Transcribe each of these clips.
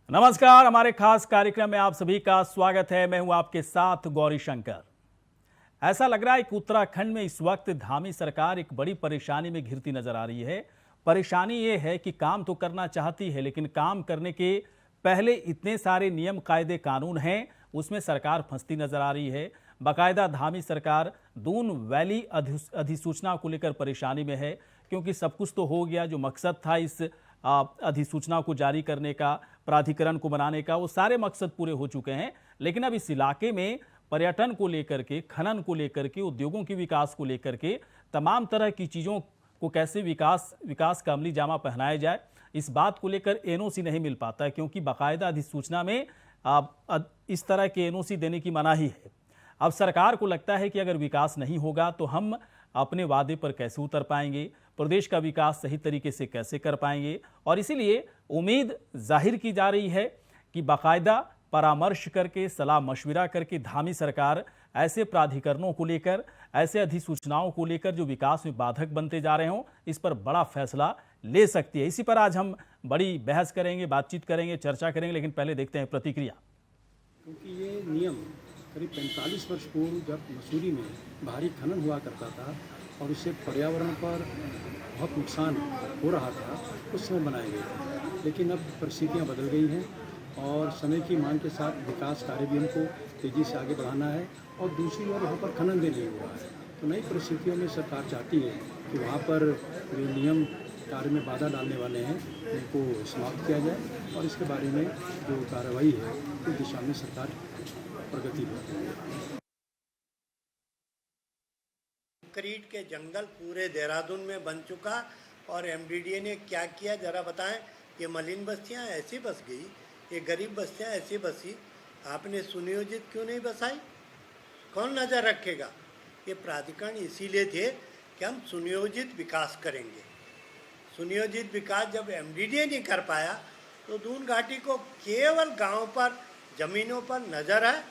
नमस्कार, हमारे खास कार्यक्रम में आप सभी का स्वागत है। मैं हूं आपके साथ गौरी शंकर। ऐसा लग रहा है कि उत्तराखंड में इस वक्त धामी सरकार एक बड़ी परेशानी में घिरती नजर आ रही है। परेशानी ये है कि काम तो करना चाहती है, लेकिन काम करने के पहले इतने सारे नियम कायदे कानून हैं, उसमें सरकार फंसती नजर आ रही है। बाकायदा धामी सरकार दून वैली अधिसूचना को लेकर परेशानी में है, क्योंकि सब कुछ तो हो गया। जो मकसद था इस अधिसूचना को जारी करने का, प्राधिकरण को बनाने का, वो सारे मकसद पूरे हो चुके हैं। लेकिन अब इस इलाके में पर्यटन को लेकर के, खनन को लेकर के, उद्योगों के विकास को लेकर के, तमाम तरह की चीज़ों को कैसे विकास का अमली जामा पहनाया जाए, इस बात को लेकर एनओसी नहीं मिल पाता है, क्योंकि बाकायदा अधिसूचना में इस तरह के एनओसी देने की मनाही है। अब सरकार को लगता है कि अगर विकास नहीं होगा तो हम अपने वादे पर कैसे उतर पाएंगे, प्रदेश का विकास सही तरीके से कैसे कर पाएंगे। और इसीलिए उम्मीद जाहिर की जा रही है कि बाकायदा परामर्श करके, सलाह मशविरा करके धामी सरकार ऐसे प्राधिकरणों को लेकर, ऐसे अधिसूचनाओं को लेकर जो विकास में बाधक बनते जा रहे हों, इस पर बड़ा फैसला ले सकती है। इसी पर आज हम बड़ी बहस करेंगे, बातचीत करेंगे, चर्चा करेंगे। लेकिन पहले देखते हैं प्रतिक्रिया। क्योंकि ये नियम करीब 45 वर्ष पूर्व जब मसूरी में भारी खनन हुआ करता था और उससे पर्यावरण पर बहुत नुकसान हो रहा था, उस समय बनाए गए थे। लेकिन अब परिस्थितियाँ बदल गई हैं और समय की मांग के साथ विकास कार्य भी हमको तेज़ी से आगे बढ़ाना है और दूसरी ओर वहाँ पर खनन भी नहीं हो रहा है। तो नई परिस्थितियों में सरकार चाहती है कि वहाँ पर जो नियम कार्य में बाधा डालने वाले हैं उनको समाप्त किया जाए और इसके बारे में जो कार्रवाई है उस दिशा में सरकार प्रगति कर रही है। कंक्रीट के जंगल पूरे देहरादून में बन चुका और एमडीडीए ने क्या किया जरा बताएं। ये मलिन बस्तियां ऐसी बस गई, ये गरीब बस्तियां ऐसी बसी, आपने सुनियोजित क्यों नहीं बसाई? कौन नज़र रखेगा? ये प्राधिकरण इसीलिए थे कि हम सुनियोजित विकास करेंगे। सुनियोजित विकास जब एमडीडीए नहीं कर पाया तो दून घाटी को केवल गांव पर, ज़मीनों पर नज़र है,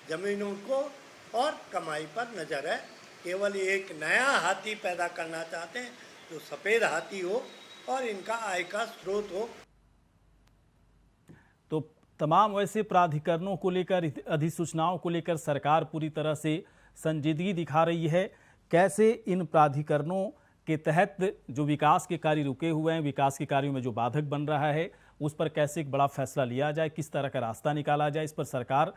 ज़मीनों को और कमाई पर नज़र है। केवल एक नया हाथी पैदा करना चाहते हैं जो सफ़ेद हाथी हो और इनका आय का स्रोत हो। तो तमाम वैसे प्राधिकरणों को लेकर, अधिसूचनाओं को लेकर सरकार पूरी तरह से संजीदगी दिखा रही है। कैसे इन प्राधिकरणों के तहत जो विकास के कार्य रुके हुए हैं, विकास के कार्यों में जो बाधक बन रहा है, उस पर कैसे एक बड़ा फैसला लिया जाए, किस तरह का रास्ता निकाला जाए, इस पर सरकार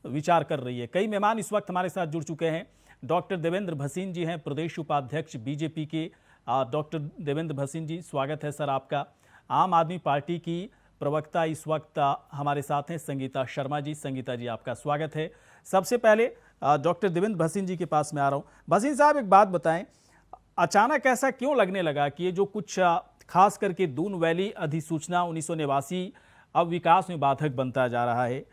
विचार कर रही है। कई मेहमान इस वक्त हमारे साथ जुड़ चुके हैं। डॉक्टर देवेंद्र भसीन जी हैं, प्रदेश उपाध्यक्ष बीजेपी के। डॉक्टर देवेंद्र भसीन जी, स्वागत है सर आपका। आम आदमी पार्टी की प्रवक्ता इस वक्त हमारे साथ हैं संगीता शर्मा जी। संगीता जी, आपका स्वागत है। सबसे पहले डॉक्टर देवेंद्र भसीन जी के पास मैं आ रहा हूँ। भसीन साहब, एक बात बताएं, अचानक ऐसा क्यों लगने लगा कि ये जो कुछ खास करके दून वैली अधिसूचना 1989 अब विकास में बाधक बनता जा रहा है?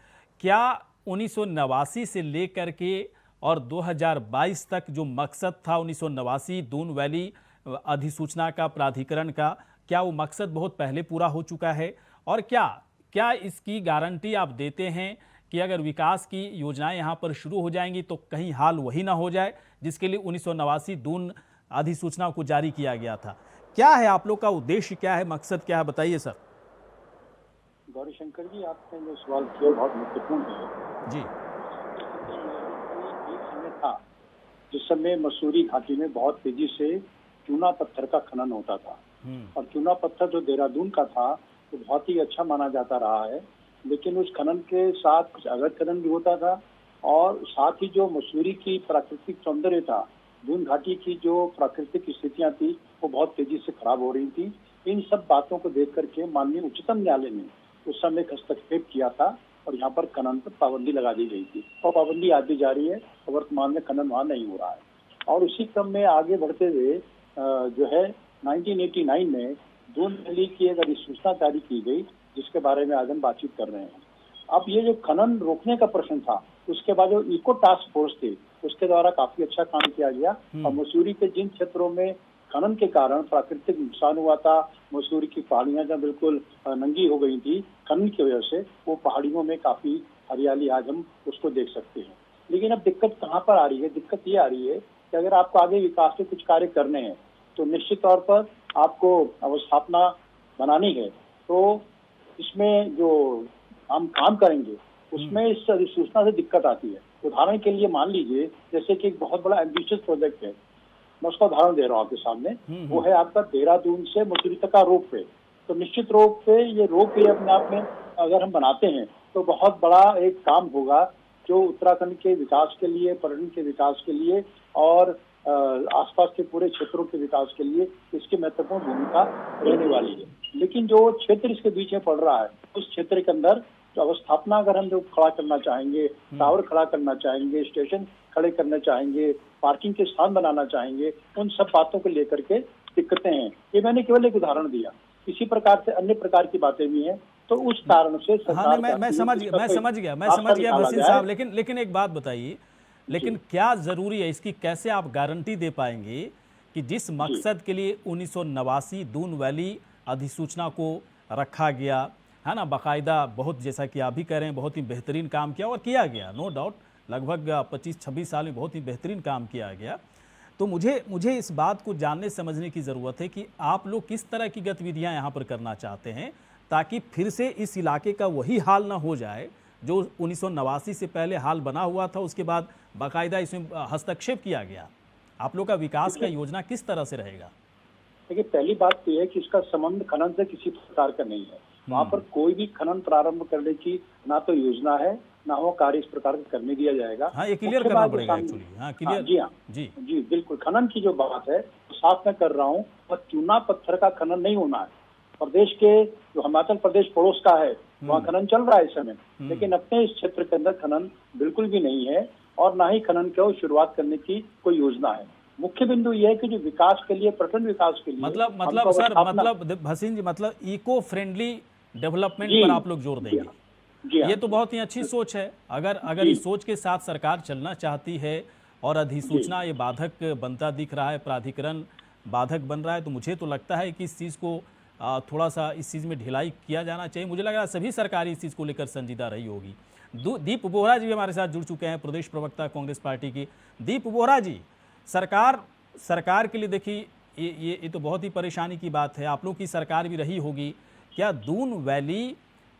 क्या 1989 से लेकर के और 2022 तक जो मकसद था 1989 दून वैली अधिसूचना का, प्राधिकरण का, क्या वो मकसद बहुत पहले पूरा हो चुका है? और क्या इसकी गारंटी आप देते हैं कि अगर विकास की योजनाएं यहाँ पर शुरू हो जाएंगी तो कहीं हाल वही ना हो जाए जिसके लिए 1989 दून अधिसूचना को जारी किया गया था? क्या है आप लोग का उद्देश्य, क्या है, मकसद क्या है, बताइए सर। गौरी शंकर जी, आपने जो सवाल किया बहुत महत्वपूर्ण है जी। एक समय था जिस समय मसूरी घाटी में बहुत तेजी से चूना पत्थर का खनन होता था और चूना पत्थर जो देहरादून का था तो बहुत ही अच्छा माना जाता रहा है। लेकिन उस खनन के साथ कुछ अवैध खनन भी होता था और साथ ही जो मसूरी की प्राकृतिक सौंदर्य था, दून घाटी की जो प्राकृतिक स्थितियां थी, वो बहुत तेजी से खराब हो रही थी। इन सब बातों को देख करके माननीय उच्चतम न्यायालय ने उस समय हस्तक्षेप किया था और यहाँ पर खनन पर पाबंदी लगा दी गई थी और पाबंदी आज भी जारी है और वर्तमान में खनन वहाँ नहीं हो रहा है। और उसी क्रम में आगे बढ़ते हुए जो है 1989 में दून वैली की एक अधिसूचना जारी की गई जिसके बारे में आज हम बातचीत कर रहे हैं। अब ये जो खनन रोकने का प्रश्न था, उसके बाद जो इको टास्क फोर्स थी उसके द्वारा काफी अच्छा काम किया गया और मसूरी के जिन क्षेत्रों में खनन के कारण प्राकृतिक नुकसान हुआ था, मसूरी की पहाड़ियां जब बिल्कुल नंगी हो गई थी खनन की वजह से, वो पहाड़ियों में काफी हरियाली आज हम उसको देख सकते हैं। लेकिन अब दिक्कत कहाँ पर आ रही है? दिक्कत ये आ रही है कि अगर आपको आगे विकास के कुछ कार्य करने हैं तो निश्चित तौर पर आपको अवस्थापना बनानी है, तो इस उसमें जो हम काम करेंगे उसमें इस अधिसूचना से दिक्कत आती है। उदाहरण के लिए मान लीजिए जैसे कि एक बहुत बड़ा एम्बिशियस प्रोजेक्ट है, मैं उसका उदाहरण दे रहा हूँ आपके सामने, वो है आपका देहरादून से मसूरी तक का रोप वे। तो निश्चित रूप से ये रोप वे अपने आप में अगर हम बनाते हैं तो बहुत बड़ा एक काम होगा जो उत्तराखंड के विकास के लिए, पर्यटन के विकास के लिए और आसपास के पूरे क्षेत्रों के विकास के लिए इसकी महत्वपूर्ण भूमिका रहने वाली है। लेकिन जो क्षेत्र इसके बीच में पड़ रहा है उस क्षेत्र के अंदर जो अवस्थापना अगर हम जो खड़ा करना चाहेंगे, टावर खड़ा करना चाहेंगे, स्टेशन खड़े करना चाहेंगे, पार्किंग के स्थान बनाना चाहेंगे, उन सब बातों को लेकर के दिक्कतें हैं। ये मैंने केवल एक उदाहरण दिया, इसी प्रकार से अन्य प्रकार की बातें भी हैं। तो उस कारण से हाँ, मैं समझ गया भसीन साहब, लेकिन एक बात बताइए, लेकिन क्या जरूरी है इसकी, कैसे आप गारंटी दे पाएंगे कि जिस मकसद के लिए 1989 दून वैली अधिसूचना को रखा गया है ना, बाकायदा बहुत, जैसा कि आप भी कह रहे हैं, बहुत ही बेहतरीन काम किया और किया गया, नो डाउट, लगभग 25-26 साल में बहुत ही बेहतरीन काम किया गया। तो मुझे इस बात को जानने समझने की ज़रूरत है कि आप लोग किस तरह की गतिविधियां यहाँ पर करना चाहते हैं ताकि फिर से इस इलाके का वही हाल ना हो जाए जो 1989 से पहले हाल बना हुआ था, उसके बाद बाकायदा इसमें हस्तक्षेप किया गया। आप लोग का विकास का योजना किस तरह से रहेगा? देखिए, पहली बात तो यह है कि इसका संबंध खनन से किसी प्रकार का नहीं है। वहाँ पर कोई भी खनन प्रारंभ करने की ना तो योजना है, ना वो कार्य इस प्रकार का करने दिया जाएगा। हाँ, ये क्लियर करना पड़ेगा एक्चुअली। हाँ, क्लियर। जी बिल्कुल, खनन की जो बात है तो साफ मैं कर रहा हूँ, और चूना पत्थर का खनन नहीं होना है। प्रदेश के जो हिमाचल प्रदेश पड़ोस का है वहाँ खनन चल रहा है इस समय, लेकिन अपने इस क्षेत्र के अंदर खनन बिल्कुल भी नहीं है और ना ही खनन की शुरुआत करने की कोई योजना है। मुख्य बिंदु यह है कि जो विकास के लिए, पर्यटन विकास के लिए, मतलब भसीन जी, मतलब इको फ्रेंडली डेवलपमेंट पर आप लोग जोर देंगे। ये तो बहुत ही अच्छी सोच है। अगर इस सोच के साथ सरकार चलना चाहती है और अधिसूचना ये बाधक बनता दिख रहा है, प्राधिकरण बाधक बन रहा है, तो मुझे तो लगता है कि इस चीज़ को थोड़ा सा इस चीज़ में ढिलाई किया जाना चाहिए। मुझे लग रहा है सभी सरकारी इस चीज़ को लेकर संजीदा रही होगी। दीप बोहरा जी भी हमारे साथ जुड़ चुके हैं, प्रदेश प्रवक्ता कांग्रेस पार्टी की। दीप बोहरा जी, सरकार के लिए देखिए ये तो बहुत ही परेशानी की बात है, आप लोग की सरकार भी रही होगी। क्या दून वैली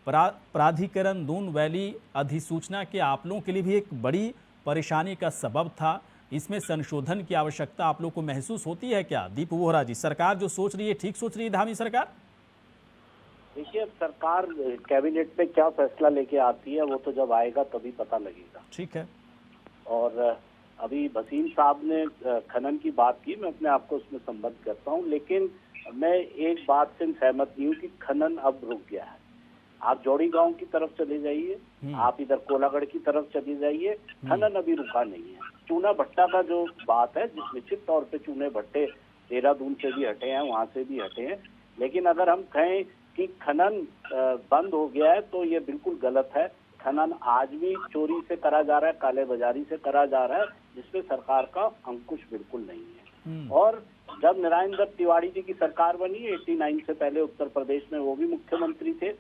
प्राधिकरण, दून वैली अधिसूचना के आप लोगों के लिए भी एक बड़ी परेशानी का सबब था? इसमें संशोधन की आवश्यकता आप लोग को महसूस होती है क्या? दीप बोहरा जी, सरकार जो सोच रही है ठीक सोच रही है धामी सरकार? देखिए, अब सरकार कैबिनेट में क्या फैसला लेके आती है वो तो जब आएगा तभी पता लगेगा। ठीक है। और अभी भसीन साहब ने खनन की बात की, मैं अपने आप को उसमें संबद्ध करता हूँ, लेकिन मैं एक बात से सहमत नहीं हूँ कि खनन अब रुक गया है। आप जोड़ी गांव की तरफ चले जाइए, आप इधर कोलागढ़ की तरफ चले जाइए, खनन अभी रुका नहीं है। चूना भट्टा का जो बात है, जिस निश्चित तौर पे चूने भट्टे देहरादून से भी हटे हैं, वहां से भी हटे हैं, लेकिन अगर हम कहें कि खनन बंद हो गया है तो ये बिल्कुल गलत है। खनन आज भी चोरी से करा जा रहा है, काले बाजारी से करा जा रहा है, जिसपे सरकार का अंकुश बिल्कुल नहीं है। और जब नारायण दत्त तिवारी जी की सरकार बनी 89 से पहले उत्तर प्रदेश में, वो भी मुख्यमंत्री थे,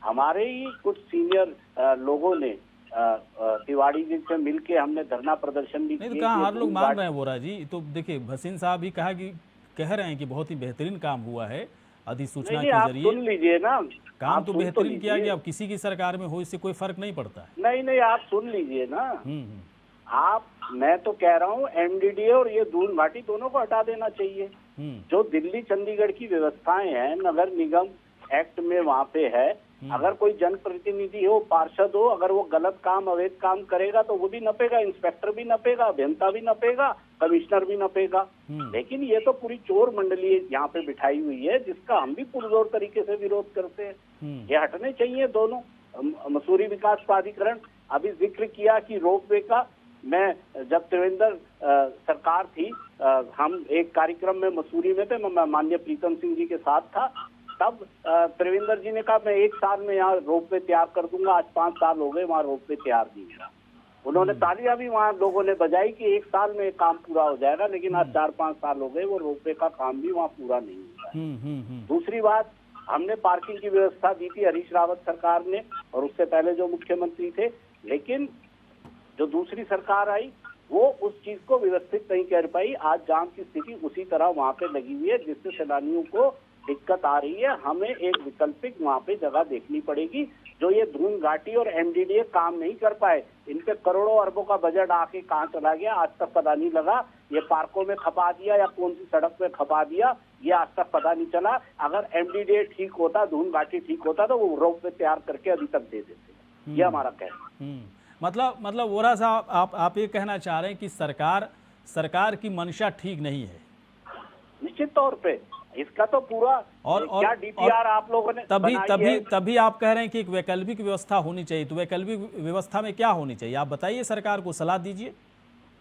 हमारे ही कुछ सीनियर लोगों ने तिवारी जी से मिलके हमने धरना प्रदर्शन भी किया। नहीं तो कहाँ हर लोग मान रहे हैं बोरा जी, तो देखिए भसीन साहब भी कह रहे हैं कि बहुत ही बेहतरीन काम हुआ है अधिसूचना के जरिए। सुन लीजिए ना, काम तो बेहतरीन किया गया, अब किसी की सरकार में हो इससे कोई फर्क नहीं पड़ता है। नहीं, आप सुन लीजिए ना। मैं तो कह रहा हूँ एमडीडीए और ये दून घाटी दोनों को हटा देना चाहिए। जो दिल्ली चंडीगढ़ की व्यवस्थाएं हैं नगर निगम एक्ट में वहाँ पे है, अगर कोई जनप्रतिनिधि हो, पार्षद हो, अगर वो गलत काम, अवैध काम करेगा तो वो भी नपेगा, इंस्पेक्टर भी नपेगा, अभियंता भी नपेगा, कमिश्नर भी नपेगा। लेकिन ये तो पूरी चोर मंडली यहाँ पे बिठाई हुई है, जिसका हम भी पुरजोर तरीके से विरोध करते हैं। ये हटने चाहिए दोनों। मसूरी विकास प्राधिकरण, अभी जिक्र किया कि रोपवे का, मैं जब त्रिवेंद्र सरकार थी, हम एक कार्यक्रम में मसूरी में थे, मैं माननीय प्रीतम सिंह जी के साथ था, तब त्रिवेंद्र जी ने कहा मैं 1 साल में यहाँ रोपवे तैयार कर दूंगा। आज 5 साल हो गए, वहाँ रोपवे तैयार नहीं हुआ। उन्होंने तालियां भी वहाँ लोगों ने बजाई कि 1 साल में काम पूरा हो जाएगा, लेकिन आज 4-5 साल हो गए, वो रोपवे का काम भी वहाँ पूरा नहीं हुआ है। दूसरी बात, हमने पार्किंग की व्यवस्था दी थी हरीश रावत सरकार ने, और उससे पहले जो मुख्यमंत्री थे, लेकिन जो दूसरी सरकार आई वो उस चीज को व्यवस्थित नहीं कर पाई। आज जाम की स्थिति उसी तरह वहाँ पे लगी हुई है, जिससे सैलानियों को दिक्कत आ रही है। हमें एक वैकल्पिक वहाँ पे जगह देखनी पड़ेगी। जो ये दून घाटी और एमडीडीए काम नहीं कर पाए, इन पे करोड़ों अरबों का बजट आके कहाँ चला गया आज तक पता नहीं लगा। ये पार्कों में खपा दिया या कौन सी सड़क पे खपा दिया, ये आज तक पता नहीं चला। अगर एमडीडीए ठीक होता, दून घाटी ठीक होता, तो वो रोप पे तैयार करके अभी तक दे देते। ये हमारा कहना है। मतलब वोरा साहब, आप ये कहना चाह रहे हैं कि सरकार की मंशा ठीक नहीं है? निश्चित तौर पे इसका तो पूरा और क्या डीपीआर आप लोगों ने तभी आप कह रहे हैं कि एक वैकल्पिक व्यवस्था होनी चाहिए। तो वैकल्पिक व्यवस्था में क्या होनी चाहिए, आप बताइए, सरकार को सलाह दीजिए।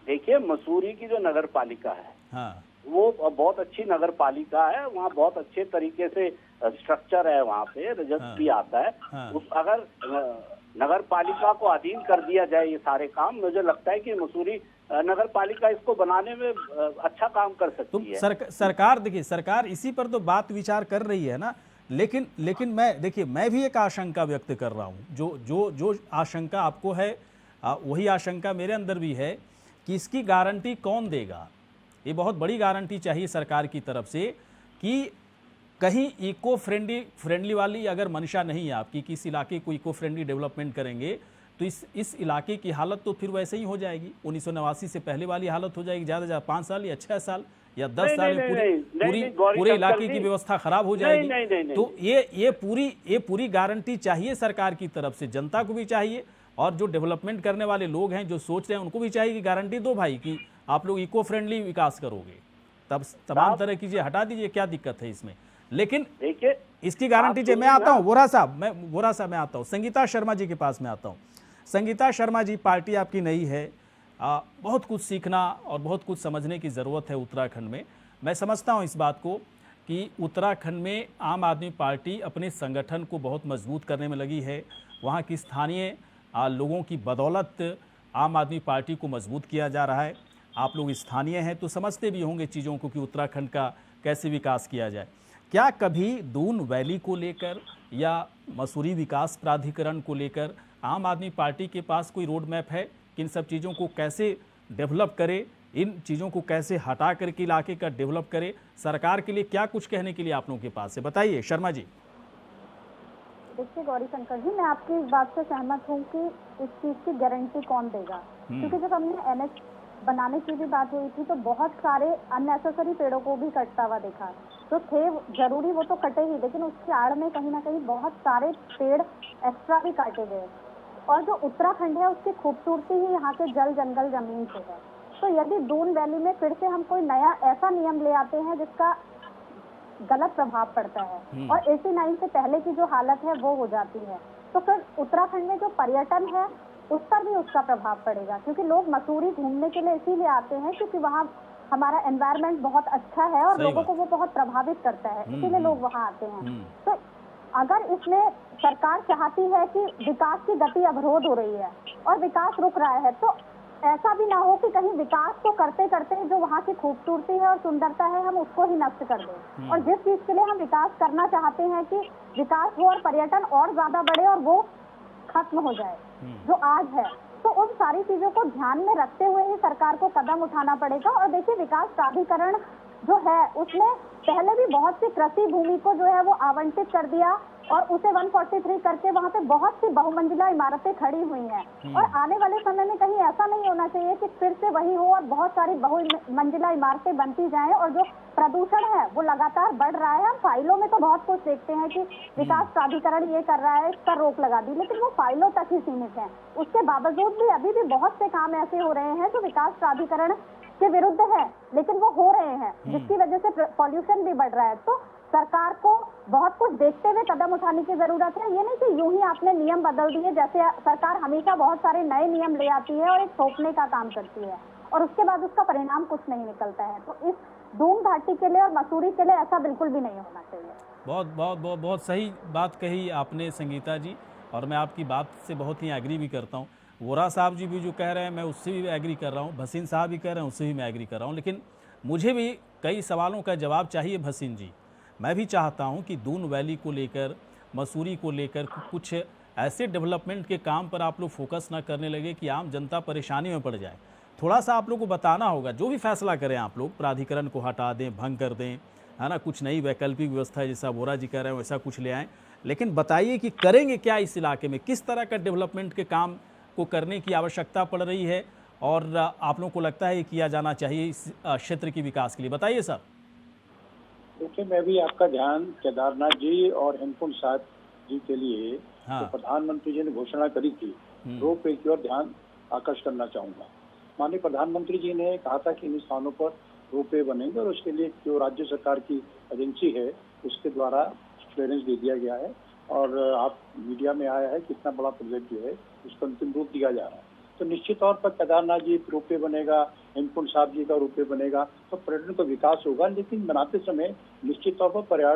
देखिए, मसूरी की जो नगर पालिका है, हाँ, वो बहुत अच्छी नगर पालिका है। वहाँ बहुत अच्छे तरीके से स्ट्रक्चर है, वहाँ पे राजस्व भी आता है। हाँ। अगर नगर पालिका को अधीन कर दिया जाए ये सारे काम, मुझे लगता है कि मसूरी नगर पालिका इसको बनाने में अच्छा काम कर सकती है। सरकार, देखिए, सरकार इसी पर तो बात विचार कर रही है ना। लेकिन मैं भी एक आशंका व्यक्त कर रहा हूँ। जो आशंका आपको है, वही आशंका मेरे अंदर भी है कि इसकी गारंटी कौन देगा। ये बहुत बड़ी गारंटी चाहिए सरकार की तरफ से कि कहीं इको फ्रेंडली वाली अगर मंशा नहीं है आपकी, किस इलाके को इको फ्रेंडली डेवलपमेंट करेंगे, तो इस इलाके की हालत तो फिर वैसे ही हो जाएगी। 1989 से पहले वाली हालत हो जाएगी। ज़्यादा 5 साल या 6 साल या 10 साल में पूरे इलाके की व्यवस्था खराब हो जाएगी। तो ये पूरी गारंटी चाहिए सरकार की तरफ से, जनता को भी चाहिए, और जो डेवलपमेंट करने वाले लोग हैं, जो सोच रहे हैं, उनको भी चाहिए कि गारंटी दो भाई कि आप लोग इको फ्रेंडली विकास करोगे। तब तमाम तरह की हटा दीजिए, क्या दिक्कत है इसमें। लेकिन देखिए, इसकी गारंटी चाहिए। मैं आता हूँ वोरा साहब, मैं आता हूँ संगीता शर्मा जी के पास में आता हूँ। संगीता शर्मा जी, पार्टी आपकी नई है, बहुत कुछ सीखना और बहुत कुछ समझने की ज़रूरत है उत्तराखंड में। मैं समझता हूँ इस बात को कि उत्तराखंड में आम आदमी पार्टी अपने संगठन को बहुत मजबूत करने में लगी है। वहाँ की स्थानीय लोगों की बदौलत आम आदमी पार्टी को मजबूत किया जा रहा है। आप लोग स्थानीय हैं तो समझते भी होंगे चीज़ों को कि उत्तराखंड का कैसे विकास किया जाए। क्या कभी दून वैली को लेकर या मसूरी विकास प्राधिकरण को लेकर आम आदमी पार्टी के पास कोई रोड मैप है कि इन सब चीज़ों को कैसे डेवलप करे, इन चीज़ों को कैसे हटा करके इलाके का डेवलप करे? सरकार के लिए क्या कुछ कहने के लिए आप लोगों के पास है, बताइए शर्मा जी। देखिए गौरी शंकर जी, मैं आपकी इस बात से सहमत हूँ कि इस चीज़ की गारंटी कौन देगा, क्योंकि जब हमने एनएच बनाने की भी बात हुई थी तो बहुत सारे अननेसेसरी पेड़ों को भी कटता हुआ देखा। तो थे जरूरी, वो तो कटे ही, लेकिन उसकी आड़ में कहीं ना कहीं बहुत सारे पेड़ एक्स्ट्रा भी काटे गए। और जो उत्तराखंड है उसकी खूबसूरती ही यहाँ के जल जंगल जमीन से है। तो यदि दून वैली में फिर से हम कोई नया ऐसा नियम ले आते हैं जिसका गलत प्रभाव पड़ता है और 89 से पहले की जो हालत है वो हो जाती है, तो फिर उत्तराखंड में जो पर्यटन है उस पर भी उसका प्रभाव पड़ेगा। क्योंकि लोग मसूरी घूमने के लिए इसीलिए आते हैं क्योंकि वहाँ हमारा एनवायरनमेंट बहुत अच्छा है और लोगों को वो बहुत प्रभावित करता है, इसीलिए लोग वहाँ आते हैं। तो अगर इसमें सरकार चाहती है कि विकास की गति अवरोध हो रही है और विकास रुक रहा है, तो ऐसा भी ना हो कि कहीं विकास को करते करते जो वहाँ की खूबसूरती है और सुंदरता है हम उसको ही नष्ट कर दें। और जिस चीज के लिए हम विकास करना चाहते हैं कि विकास हो और पर्यटन और ज्यादा बढ़े और वो खत्म हो जाए जो आज है, तो उन सारी चीजों को ध्यान में रखते हुए ही सरकार को कदम उठाना पड़ेगा। और देखिए, विकास प्राधिकरण जो है उसने पहले भी बहुत सी कृषि भूमि को जो है वो आवंटित कर दिया और उसे 143 करके वहाँ पे बहुत सी बहुमंजिला इमारतें खड़ी हुई हैं। और आने वाले समय में कहीं ऐसा नहीं होना चाहिए कि फिर से वही हो और बहुत सारी बहुमंजिला इमारतें बनती जाएं और जो प्रदूषण है वो लगातार बढ़ रहा है। हम फाइलों में तो बहुत कुछ देखते हैं कि विकास प्राधिकरण ये कर रहा है, इस पर रोक लगा दी, लेकिन वो फाइलों तक ही सीमित है। उसके बावजूद भी अभी भी बहुत से काम ऐसे हो रहे हैं जो विकास प्राधिकरण के विरुद्ध है, लेकिन वो हो रहे हैं, जिसकी वजह से पॉल्यूशन भी बढ़ रहा है। तो सरकार को बहुत कुछ देखते हुए कदम उठाने की जरूरत है। ये नहीं कि यूं ही आपने नियम बदल दिए, जैसे सरकार हमेशा बहुत सारे नए नियम ले आती है और एक थोपने का काम करती है और उसके बाद उसका परिणाम कुछ नहीं निकलता है। तो इस दून घाटी के लिए और मसूरी के लिए ऐसा बिल्कुल भी नहीं होना चाहिए। बहुत बहुत बहुत बहुत सही बात कही आपने संगीता जी, और मैं आपकी बात से बहुत ही एग्री भी करता हूँ। वोरा साहब जी भी जो कह रहे हैं मैं उससे भी एग्री कर रहा हूँ, भसीन साहब भी कह रहे हैं उससे भी मैं एग्री कर रहा हूँ। लेकिन मुझे भी कई सवालों का जवाब चाहिए भसीन जी। मैं भी चाहता हूं कि दून वैली को लेकर, मसूरी को लेकर कुछ ऐसे डेवलपमेंट के काम पर आप लोग फोकस ना करने लगे कि आम जनता परेशानी में पड़ जाए। थोड़ा सा आप लोग को बताना होगा, जो भी फैसला करें आप लोग, प्राधिकरण को हटा दें, भंग कर दें, है ना, कुछ नई वैकल्पिक व्यवस्था जैसा वोरा जी कह रहे हैं वैसा कुछ ले आएँ। लेकिन बताइए कि करेंगे क्या इस इलाके में, किस तरह का डेवलपमेंट के काम को करने की आवश्यकता पड़ रही है और आप लोगों को लगता है किया जाना चाहिए इस क्षेत्र की विकास के लिए, बताइए सर। देखिए, मैं भी आपका ध्यान केदारनाथ जी और हेमकुंड साहब जी के लिए हाँ। तो प्रधानमंत्री जी ने घोषणा करी थी रोप वे की ओर ध्यान आकर्षित करना चाहूंगा। माननीय प्रधानमंत्री जी ने कहा था कि इन स्थानों पर रोप वे बनेंगे और उसके लिए जो राज्य सरकार की एजेंसी है उसके द्वारा क्लियरेंस दे दिया गया है और आप मीडिया में आया है कि इतना बड़ा प्रोजेक्ट जो है उसको अंतिम रूप दिया जा रहा है। तो निश्चित तौर पर केदारनाथ जी रोप वे बनेगा, हेमकुंड साहब जी का रोप वे बनेगा तो पर्यटन का विकास होगा। लेकिन बनाते समय निश्चित तौर पर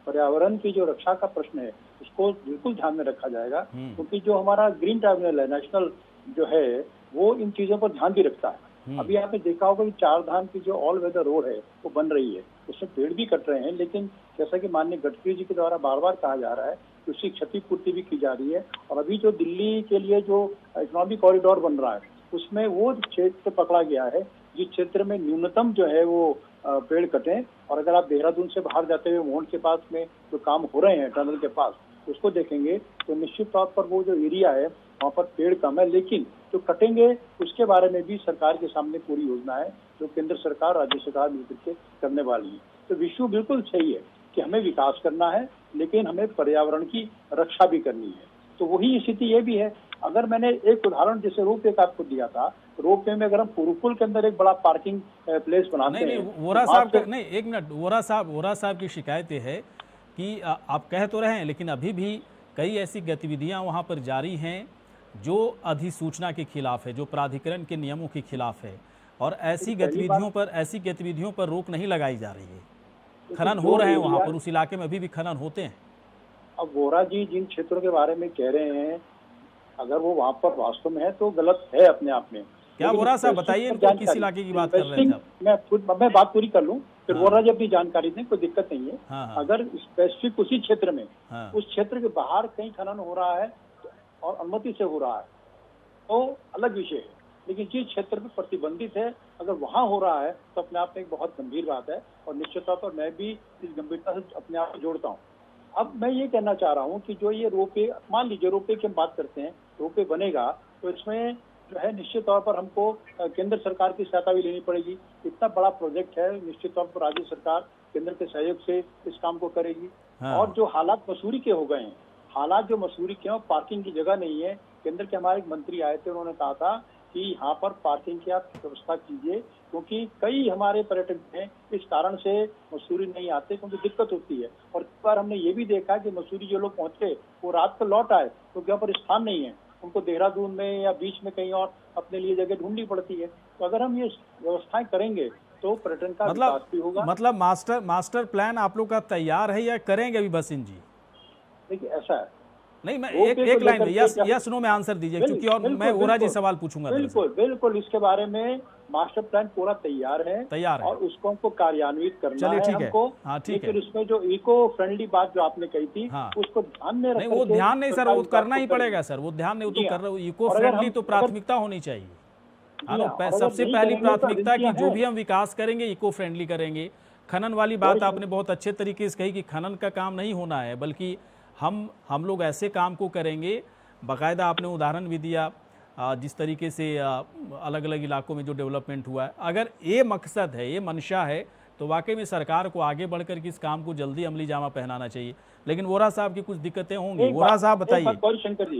पर्यावरण की जो रक्षा का प्रश्न है उसको बिल्कुल ध्यान में रखा जाएगा, क्योंकि जो हमारा ग्रीन ट्राइब्यूनल है नेशनल जो है वो इन चीजों पर ध्यान भी रखता है। अभी आपने देखा होगा कि 4 धाम की जो ऑल वेदर रोड है वो बन रही है, उसमें पेड़ भी कट रहे हैं, लेकिन जैसा कि माननीय गडकरी जी के द्वारा बार बार कहा जा रहा है कि उसकी क्षतिपूर्ति भी की जा रही है। और अभी जो दिल्ली के लिए जो इकोनॉमिक कॉरिडोर बन रहा है उसमें वो क्षेत्र पकड़ा गया है जिस क्षेत्र में न्यूनतम जो है वो पेड़ कटे। और अगर आप देहरादून से बाहर जाते हुए मोहन के पास में जो काम हो रहे हैं टनल के पास उसको देखेंगे तो निश्चित तौर पर वो जो एरिया है वहाँ पर पेड़ कम है, लेकिन जो कटेंगे उसके बारे में भी सरकार के सामने पूरी योजना है जो केंद्र सरकार राज्य सरकार मिलकर के करने वाली है। तो विषय बिल्कुल सही है कि हमें विकास करना है लेकिन हमें पर्यावरण की रक्षा भी करनी है। तो वही स्थिति ये भी है। अगर मैंने एक उदाहरण जैसे रोप वे का आपको दिया था, रोप वे में अगर हम पुरुकुल के अंदर एक बड़ा पार्किंग प्लेस बनाते हैं। वोरा साहब का नहीं, एक मिनट, वोरा साहब की शिकायत ये है कि आप कह तो रहे हैं लेकिन अभी भी कई ऐसी गतिविधियां वहां पर जारी हैं जो अधिसूचना के खिलाफ है, जो प्राधिकरण के नियमों के खिलाफ है और ऐसी गतिविधियों पर रोक नहीं लगाई जा रही है। खनन हो रहे हैं वहां पर, उस इलाके में अभी भी खनन होते हैं। अब वोरा जी जिन क्षेत्रों के बारे में कह रहे हैं अगर वो वहाँ पर वास्तव में है तो गलत है अपने आप में। क्या वोरा साहब बताइए इनको किस इलाके की बात कर रहे हैं? मैं बात पूरी कर लूं फिर वोरा जी अपनी जानकारी दें, कोई दिक्कत नहीं है। हाँ। अगर स्पेसिफिक उसी क्षेत्र में हाँ। उस क्षेत्र के बाहर कहीं खनन हो रहा है और अनुमति से हो रहा है तो अलग विषय है, लेकिन जिस क्षेत्र में प्रतिबंधित है अगर वहाँ हो रहा है तो अपने आप में एक बहुत गंभीर बात है और निश्चित तौर पर मैं भी इस गंभीरता से अपने आप को जोड़ता हूँ। अब मैं ये कहना चाह रहा हूँ कि जो ये रोपवे, मान लीजिए रोपवे की हम बात करते हैं, रोपवे बनेगा तो इसमें जो है निश्चित तौर पर हमको केंद्र सरकार की सहायता भी लेनी पड़ेगी। इतना बड़ा प्रोजेक्ट है, निश्चित तौर पर राज्य सरकार केंद्र के सहयोग से इस काम को करेगी। हाँ। और जो हालात मसूरी के हो गए हैं, हालात जो मसूरी के हैं पार्किंग की जगह नहीं है। केंद्र के हमारे मंत्री आए थे, उन्होंने कहा था कि यहाँ पर पार्किंग की आप व्यवस्था कीजिए क्योंकि कई हमारे पर्यटक हैं इस कारण से मसूरी नहीं आते क्योंकि दिक्कत होती है। और इस बार हमने ये भी देखा कि मसूरी जो लोग पहुंचे वो रात को लौट आए क्योंकि यहाँ पर स्थान नहीं है, उनको देहरादून में या बीच में कहीं और अपने लिए जगह ढूंढनी पड़ती है। तो अगर हम ये व्यवस्थाएं करेंगे तो पर्यटन का विकास भी होगा। मतलब मास्टर प्लान आप लोग का तैयार है या करेंगे अभी बसिन जी? देखिए ऐसा है, नहीं मैं एक लाइन में यस नो में आंसर दीजिए क्योंकि और मैं वोरा जी सवाल पूछूंगा। बिल्कुल इसके बारे में मास्टर प्लान पूरा तैयार है और उसको हमको कार्यान्वित करना है हमको। हाँ ठीक है। लेकिन उसमें जो इको फ्रेंडली बात जो आपने कही थी उसको ध्यान में नहीं, वो ध्यान नहीं सर, वो करना ही पड़ेगा सर, वो ध्यान नहीं, वो तो कर रहे हो। इको फ्रेंडली तो प्राथमिकता होनी चाहिए, सबसे पहली प्राथमिकता की जो भी हम विकास करेंगे इको फ्रेंडली करेंगे। खनन वाली बात आपने बहुत अच्छे तरीके से कही कि खनन का काम नहीं होना है बल्कि हम लोग ऐसे काम को करेंगे। बाकायदा आपने उदाहरण भी दिया जिस तरीके से अलग अलग इलाकों में जो डेवलपमेंट हुआ है। अगर ये मकसद है, ये मंशा है तो वाकई में सरकार को आगे बढ़कर के इस काम को जल्दी अमली जामा पहनाना चाहिए। लेकिन वोरा साहब की कुछ दिक्कतें होंगी। वोरा साहब बताइए। गौरीशंकर जी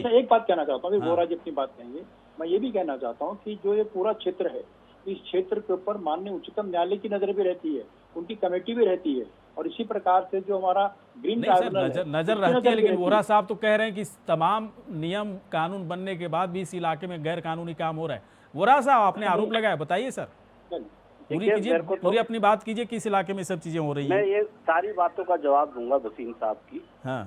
एक बात कहना चाहता हूँ, वोरा जी अपनी बात कहेंगे, मैं ये भी कहना चाहता हूँ कि जो ये पूरा क्षेत्र है इस क्षेत्र के ऊपर माननीय उच्चतम न्यायालय की नजर भी रहती है, उनकी कमेटी भी रहती है और इसी प्रकार से जो हमारा ग्रीन नजर रहती है। लेकिन वोरा साहब तो कह रहे हैं कि तमाम नियम कानून बनने के बाद भी इस इलाके में गैर कानूनी काम हो रहा है। वोरा साहब आपने आरोप लगाया, बताइए सर, पूरी कीजिए, पूरी अपनी बात कीजिए, किस इलाके में सब चीजें हो रही है। मैं ये सारी बातों का जवाब दूंगा वसीम साहब की। हाँ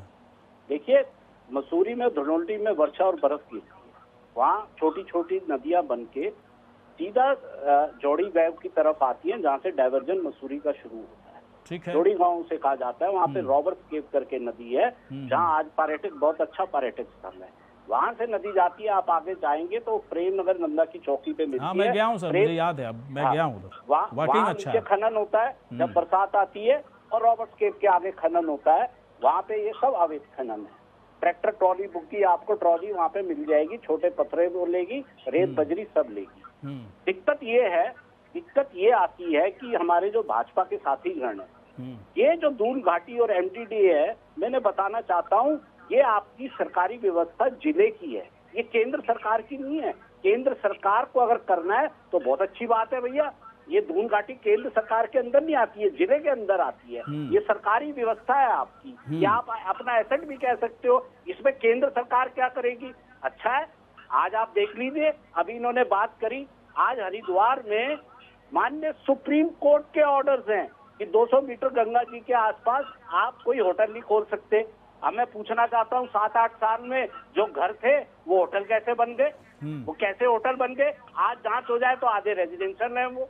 देखिए, मसूरी में धनोल्टी में वर्षा और बरस की वहाँ छोटी छोटी नदियां बन के सीधा जोड़ी गांव की तरफ आती है जहाँ से डाइवर्जन मसूरी का शुरू होता है। ठीक है। जोड़ी गांव से कहा जाता है। वहाँ पे रॉबर्ट्स केव करके नदी है जहाँ आज पर्यटक बहुत अच्छा पर्यटक स्थल है। वहां से नदी जाती है, आप आगे जाएंगे तो प्रेम नगर नंदा की चौकी पे मिलती है। हाँ मैं गया हूँ सर, मुझे याद है, अब मैं गया हूँ उधर, वाकई में अच्छा है। खनन होता है जब बरसात आती है, और रॉबर्ट्स केव के आगे खनन होता है, वहाँ पे ये सब अवैध खनन है। ट्रैक्टर ट्रॉली बुक की, आपको ट्रॉली वहाँ पे मिल जाएगी, छोटे पत्थरे वो लेगी, रेत बजरी सब लेगी। दिक्कत ये आती है कि हमारे जो भाजपा के साथीगण है, ये जो दून घाटी और एमटीडीए है, मैंने बताना चाहता हूँ, ये आपकी सरकारी व्यवस्था जिले की है, ये केंद्र सरकार की नहीं है। केंद्र सरकार को अगर करना है तो बहुत अच्छी बात है भैया, ये दून घाटी केंद्र सरकार के अंदर नहीं आती है, जिले के अंदर आती है। ये सरकारी व्यवस्था है आपकी, ये आप अपना एसेट भी कह सकते हो। इसमें केंद्र सरकार क्या करेगी? अच्छा है, आज आप देख लीजिए, अभी इन्होंने बात करी, आज हरिद्वार में माननीय सुप्रीम कोर्ट के ऑर्डर्स हैं कि 200 मीटर गंगा जी के आसपास आप कोई होटल नहीं खोल सकते। अब मैं पूछना चाहता हूँ, 7-8 साल में जो घर थे वो होटल कैसे बन गए? वो कैसे होटल बन गए? आज जांच हो जाए तो आधे रेजिडेंशियल है वो।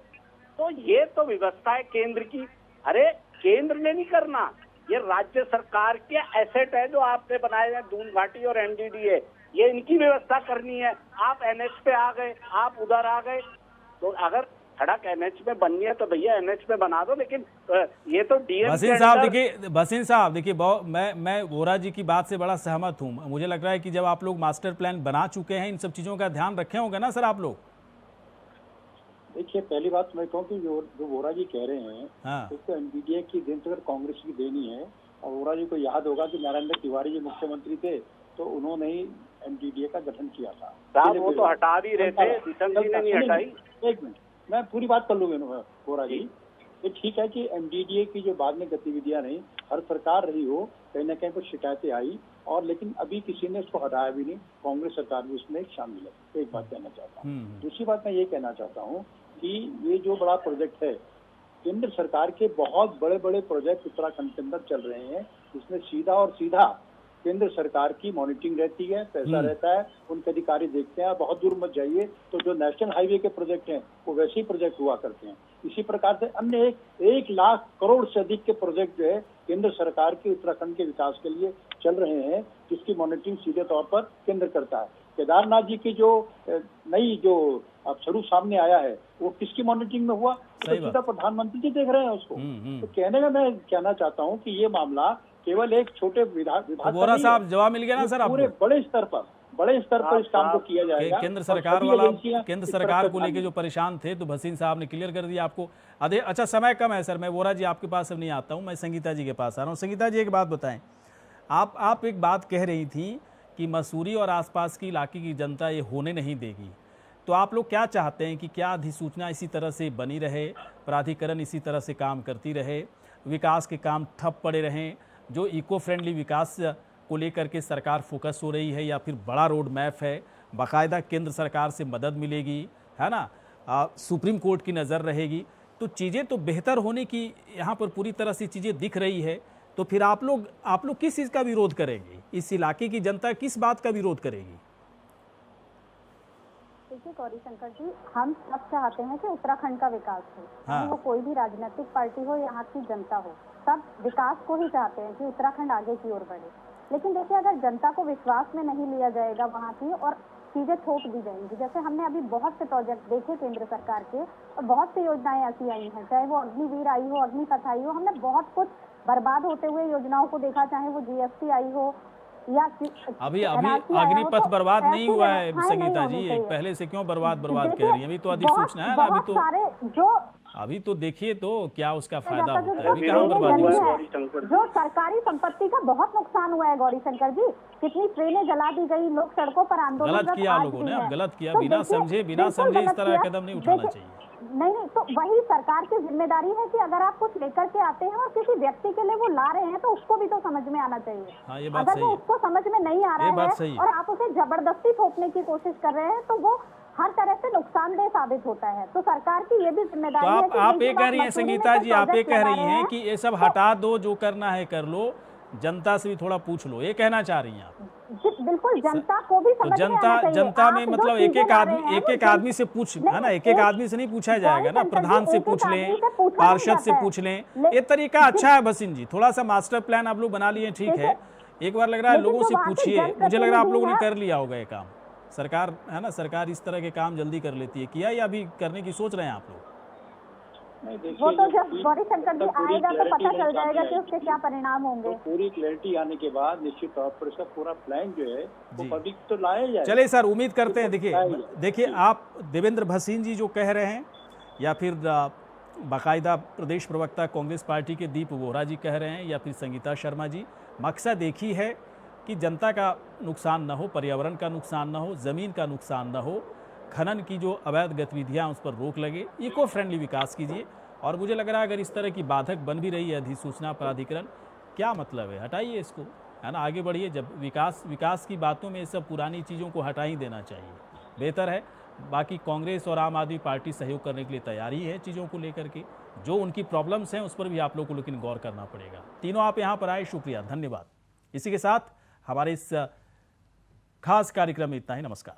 तो ये तो व्यवस्था है केंद्र की। अरे केंद्र ने नहीं करना, ये राज्य सरकार के एसेट है जो आपने बनाए हैं, दून घाटी और एमडीडीए, ये इनकी व्यवस्था करनी है। आप एनएच पे आ गए, आप उधर आ गए, तो अगर सड़क एनएच में बननी है तो भैया एनएच में बना दो, लेकिन ये तो डीएम भसीन साहब देखिए, मैं वोरा जी की बात से बड़ा सहमत हूँ। मुझे लग रहा है कि जब आप लोग मास्टर प्लान बना चुके हैं, इन सब चीजों का ध्यान रखे होंगे ना सर आप लोग? देखिए, पहली बात मैं कहूँ कि जो वोरा जी कह रहे हैं, उसको एमडीडीए की देन तो कांग्रेस की देनी है। और वोरा जी को याद होगा कि नरेंद्र तिवारी जी मुख्यमंत्री थे तो उन्होंने ही एमडीडीए का गठन किया था। वो तो हटा भी रहे थे, किशन जी ने नहीं हटाई। एक मिनट, मैं पूरी बात कर लूंगा वोरा जी। ये ठीक है कि एमडीडीए की जो बाद में गतिविधियां रही, हर सरकार रही हो, कहीं ना कहीं कुछ शिकायतें आई, और लेकिन अभी किसी ने उसको हटाया भी नहीं, कांग्रेस सरकार भी उसमें शामिल है। एक बात कहना चाहता हूँ। दूसरी बात मैं ये कहना चाहता हूँ कि ये जो बड़ा प्रोजेक्ट है, केंद्र सरकार के बहुत बड़े बड़े प्रोजेक्ट उत्तराखंड के अंदर चल रहे हैं, जिसमें सीधा केंद्र सरकार की मॉनिटरिंग रहती है, पैसा रहता है, उनके अधिकारी देखते हैं। बहुत दूर मत जाइए तो जो नेशनल हाईवे के प्रोजेक्ट हैं वो वैसे ही प्रोजेक्ट हुआ करते हैं। इसी प्रकार से अन्य 1 लाख करोड़ से अधिक के प्रोजेक्ट जो है केंद्र सरकार के उत्तराखंड के विकास के लिए चल रहे हैं, जिसकी मॉनिटरिंग सीधे तौर पर केंद्र करता है। केदारनाथ जी की जो नई जो अब स्वरूप सामने आया है, वो किसकी मॉनिटरिंग में हुआ? तो सीधा प्रधानमंत्री जी देख रहे हैं उसको। तो कहने में मैं कहना चाहता हूँ कि ये मामला केवल एक छोटे विभाग वोरा साहब, जवाब मिल गया ना सर आपको? पूरे बड़े स्तर पर इस काम को किया जाएगा। केंद्र सरकार को लेके जो परेशान थे, तो भसीन साहब ने क्लियर कर दिया आपको। अच्छा, समय कम है सर, मैं वोरा जी आपके पास अब नहीं आता हूँ, मैं संगीता जी के पास आ रहा हूँ। संगीता जी, एक बात बताएं, आप एक बात कह रही थी कि मसूरी और आसपास की इलाके की जनता ये होने नहीं देगी, तो आप लोग क्या चाहते हैं कि क्या अधिसूचना इसी तरह से बनी रहे, प्राधिकरण इसी तरह से काम करती रहे, विकास के काम ठप पड़े रहें, जो इको फ्रेंडली विकास को लेकर के सरकार फोकस हो रही है, या फिर बड़ा रोड मैप है, बाकायदा केंद्र सरकार से मदद मिलेगी, है ना, सुप्रीम कोर्ट की नज़र रहेगी, तो चीज़ें तो बेहतर होने की यहाँ पर पूरी तरह से चीज़ें दिख रही है, तो फिर आप लोग किस चीज़ का विरोध करेंगे? इस इलाके की जनता किस बात का विरोध करेगी? देखिए गौरी शंकर जी, हम सब चाहते हैं कि उत्तराखंड का विकास हो, वो कोई भी राजनीतिक पार्टी हो, यहाँ की जनता हो, सब विकास को ही चाहते हैं कि उत्तराखंड आगे की ओर बढ़े। लेकिन देखिए, अगर जनता को विश्वास में नहीं लिया जाएगा वहाँ की, और चीजें थोप दी जाएंगी, जैसे हमने अभी बहुत से प्रोजेक्ट देखे केंद्र सरकार के, और बहुत सी योजनाएं ऐसी आई हैं, चाहे वो अग्निवीर आई हो, अग्निपथ आई हो, हमने बहुत कुछ बर्बाद होते हुए योजनाओं को देखा, चाहे वो जीएसटी आई हो या अभी अग्निपथ बर्बाद नहीं हुआ है संगीता जी, पहले से क्यों बर्बाद कह रही है? अभी तो अधिसूचना है ना, अभी तो देखिए तो क्या उसका फायदा होता है, अभी कहाँ बर्बादी हुआ है? जो सरकारी संपत्ति का बहुत नुकसान हुआ है गौरी शंकर जी, कितनी ट्रेनें जला दी गई, लोग सड़कों पर आंदोलन, गलत किया लोगों ने, अब गलत किया, बिना समझे इस तरह कदम नहीं उठाना चाहिए। नहीं, तो वही सरकार की जिम्मेदारी है कि अगर आप कुछ लेकर के आते हैं और किसी व्यक्ति के लिए वो ला रहे हैं, तो उसको भी तो समझ में आना चाहिए। हाँ, ये बात अगर वो उसको समझ में नहीं आ रहा है और आप उसे जबरदस्ती थोपने की कोशिश कर रहे हैं, तो वो हर तरह से नुकसानदेह साबित होता है। तो सरकार की ये भी जिम्मेदारी है। तो आप ये कह रही हैं संगीता जी, आप ये कह रही हैं कि ये सब हटा दो, जो करना है कर लो, जनता से भी थोड़ा पूछ लो, ये कहना चाह रही हैं आप? बिल्कुल, जनता को भी समझ में आना चाहिए। जनता में मतलब एक एक आदमी से पूछ, है ना, एक आदमी से नहीं पूछा जाएगा ना, प्रधान से पूछ लें, पार्षद से पूछ लें, ये तरीका अच्छा है भसीन जी। थोड़ा सा मास्टर प्लान आप लोग बना लिए, ठीक है, एक बार लग रहा है लेकिन लोगों जो से वहाँ के पूछिए, मुझे लग रहा है आप लोगों ने जनप्रतिनिधि कर लिया होगा ये काम। सरकार है ना, सरकार इस तरह के काम जल्दी कर लेती है, किया या अभी करने की सोच रहे हैं आप लोग? नहीं देखिए, वो तो जो जब गौरीशंकर जी पूरी आएगा तो clarity पता नहीं चल जाएगा सामने कि उसके आएगी। क्या परिणाम होंगे। तो पूरी क्लैरिटी आने के बाद निश्चित तौर पर इसका पूरा प्लान जो है वो जी। पब्लिक तो लाया जाए। चलिए सर, उम्मीद करते हैं। लाया जाए। देखिए आप देवेंद्र भसीन जी जो कह रहे हैं, या फिर बाकायदा प्रदेश प्रवक्ता कांग्रेस पार्टी के दीप वोहरा जी कह रहे हैं, या फिर संगीता शर्मा जी, मकसद एक ही है कि जनता का नुकसान न हो, पर्यावरण का नुकसान न हो, ज़मीन का नुकसान न हो, खनन की जो अवैध गतिविधियां उस पर रोक लगे, इको फ्रेंडली विकास कीजिए। और मुझे लग रहा है अगर इस तरह की बाधक बन भी रही है अधिसूचना प्राधिकरण, क्या मतलब है, हटाइए इसको, है ना, आगे बढ़िए। जब विकास की बातों में ये सब पुरानी चीज़ों को हटा ही देना चाहिए, बेहतर है। बाकी कांग्रेस और आम आदमी पार्टी सहयोग करने के लिए तैयार ही है चीज़ों को लेकर के। जो उनकी प्रॉब्लम्स हैं उस पर भी आप लोग को लेकिन गौर करना पड़ेगा। तीनों आप यहाँ पर आए, शुक्रिया, धन्यवाद। इसी के साथ हमारे इस खास कार्यक्रम में इतना ही। नमस्कार।